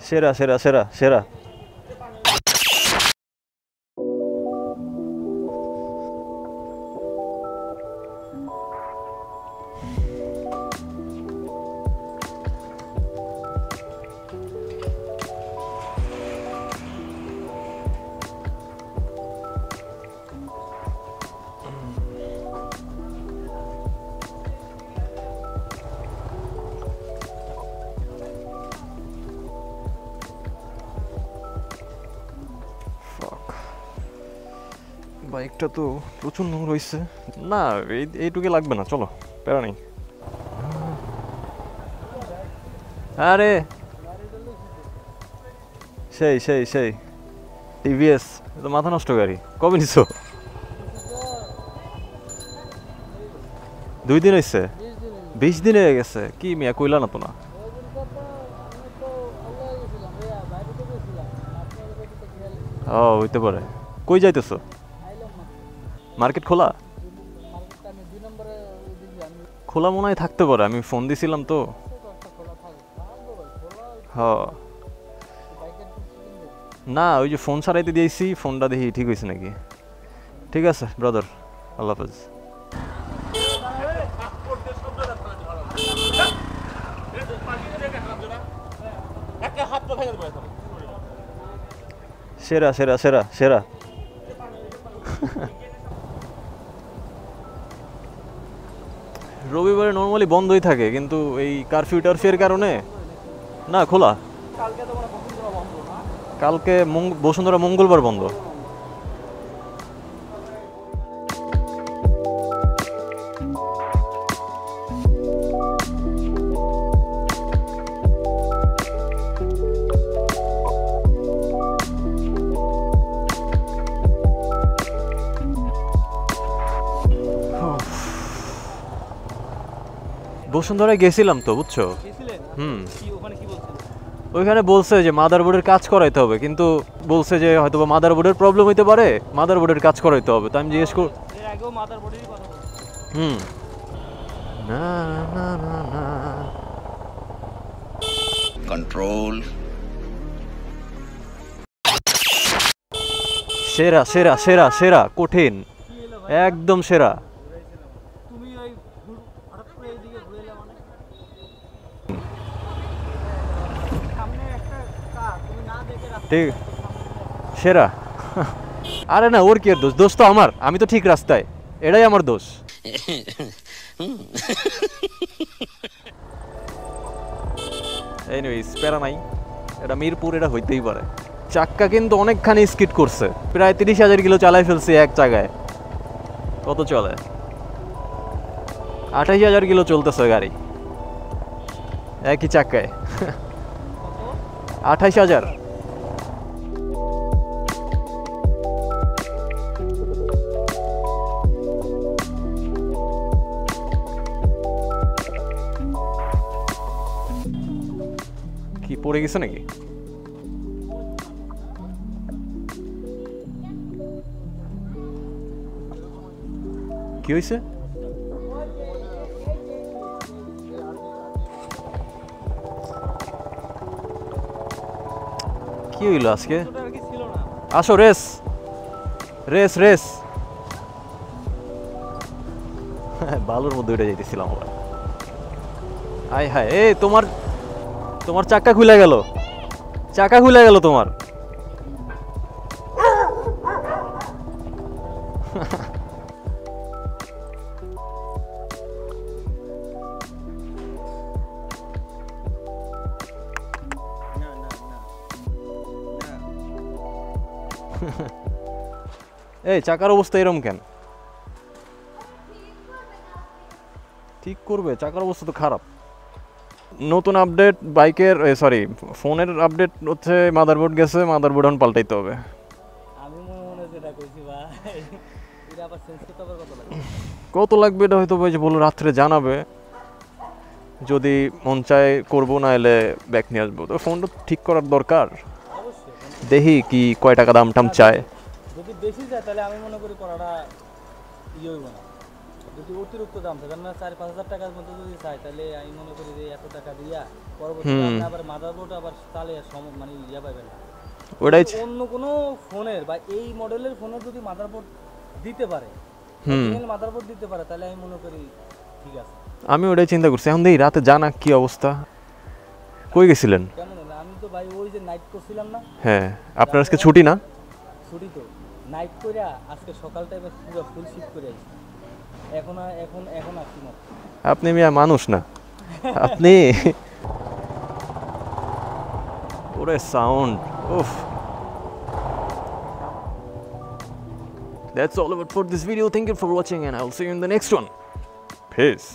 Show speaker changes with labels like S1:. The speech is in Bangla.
S1: সেরা সেরা সেরা সেরা বাইকটা তো প্রচুর নোংরা হয়েছে না এইটুকু লাগবে না চলো প্যারা নেই আরে সেই সেই সেই টিভিএস তো মাথা নষ্ট গাড়ি কবে নিছো 2 দিন হয়েছে 20 দিন হয়ে গেছে কি মিয়া কইলা না তো না ও হইতে পারে কই যাইতেছো মার্কেট খোলা খোলা মনে হয় থাকতে পারে আমি ফোন দিছিলাম তো হ্যাঁ না ওই যে ফোন সারাইতে দিয়েছি ফোনটা দেখি ঠিক হয়েছে নাকি ঠিক আছে ব্রাদার আল্লাহ হাফেজ সেরা সেরা সেরা সেরা রবিবারে নর্মালি বন্ধই থাকে কিন্তু এই কারফিউ টারফিউর কারণে না খোলা কালকে বসুন্ধরা মঙ্গলবার বন্ধ বসুন্ধরায় গেছিলাম তো বুঝছো ওইখানে বলছে যে মাদারবোর্ডের কাজ করাইতে হবে কিন্তু বলছে যে হয়তো মাদারবোর্ডের প্রবলেম হইতে পারে মাদারবোর্ডের কাজ করাইতে হবে তো আমি জিজ্ঞেস করি না না না না কন্ট্রোল সেরা সেরা সেরা সেরা কঠিন একদম সেরা ঠিক সেরা আরে না ওর কি আর দোষ দোষ তো আমার আমি তো ঠিক রাস্তায় এটাই আমার দোষ এনিওয়েজ প্যারা নাই এটা মিরপুর এটা হইতেই পারে চাক্কা কিন্তু অনেকখানি স্কিড করছে প্রায় 30,000 কিলো চালাই ফেলছে এক জায়গায় কত চলে 28,000 কিলো চলতেছে গাড়ি একই চাক্কায় 28,000 কি পড়ে গেছে নাকি কি হয়েছে কি হইল আজকে আসো রেস রেস রেস বালুর মধ্যে উঠে যাইতেছিলাম আবার আয় হায় এ তোমার তোমার চাকা খুলে গেল তোমার এই চাকার অবস্থা এরকম কেন ঠিক করবে চাকার অবস্থা তো খারাপ নতুন আপডেট বাইকের সরি ফোনের আপডেট হচ্ছে মাদারবোর্ড গেছে মাদারবোর্ড এখন পাল্টাইতে হবে
S2: আমি মনে যেটা কইছি ভাই এটা আবার চেঞ্জ করতে আবার
S1: কত লাগবে এটা হয়তো ভাই যে বলো রাত্রে জানাবে যদি মন চায় করবো না এলে ব্যাক নিয়ে আসবো তো ফোনটা ঠিক করার দরকার দেখি কি কয় টাকা দাম টাম চায়
S2: যদি বেশি যায় তাহলে আমি মনে করি করাটা ইয়ে হইব না যদি অতিরিক্ত দাম থাকে না 4-5 হাজার টাকার মধ্যে যদি চাই তাহলে আমি মনে করি যে এত টাকা দিয়া
S1: হুম।
S2: পরবর্তীতে আপনি আবার মাদারবোর্ড আবার চালে মানে ইয়া পাবেন না।
S1: ওটাই
S2: যদি অন্য কোনো ফোনের বা এই মডেলের ফোনের যদি মাদারবোর্ড দিতে পারে,
S1: হুম।
S2: অরিজিনাল মাদারবোর্ড দিতে পারে, তাহলে আমি মনে করি ঠিক আছে।
S1: আমি ওটাই চিন্তা করছি এখন দেখি রাতে জানা কি অবস্থা। কই গেছিলেন?
S2: কেমন হলো? আমি তো ভাই ওই যে নাইট করছিলাম না,
S1: হ্যাঁ, আপনার আজকে ছুটি না?
S2: ছুটি তো নাইট করে আজকে সকাল টাইমে পুরো ফুল শিফট করে আইছি। এখন আসছি মাত্র।
S1: আপনি মিয়া মানুষ না আপনি। ওরে সাউন্ড, উফ। That's all about for this video. Thank you for watching and I'll see you in the next one. Peace.